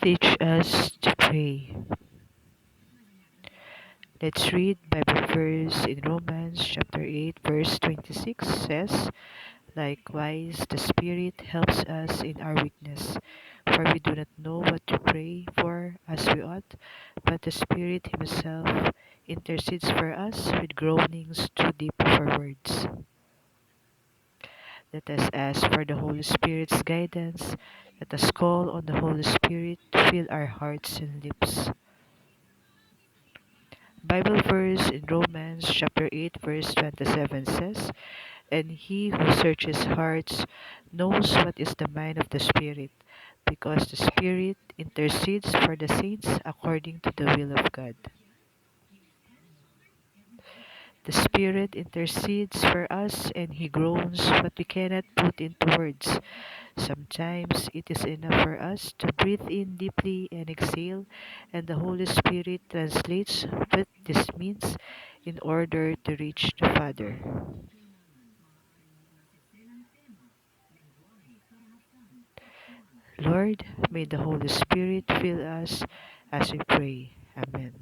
Teach us to pray. Let's read Bible verse in Romans chapter 8 verse 26 says, "Likewise the Spirit helps us in our weakness, for we do not know what to pray for as we ought, but the Spirit himself intercedes for us with groanings too deep for words." Let us ask for the Holy Spirit's guidance. Let us call on the Holy Spirit to fill our hearts and lips. Bible verse in Romans chapter 8 verse 27 says, "And he who searches hearts knows what is the mind of the Spirit, because the Spirit intercedes for the saints according to the will of God." The Spirit intercedes for us and he groans what we cannot put into words. Sometimes it is enough for us to breathe in deeply and exhale, and the Holy Spirit translates what this means in order to reach the Father. Lord, may the Holy Spirit fill us as we pray. Amen.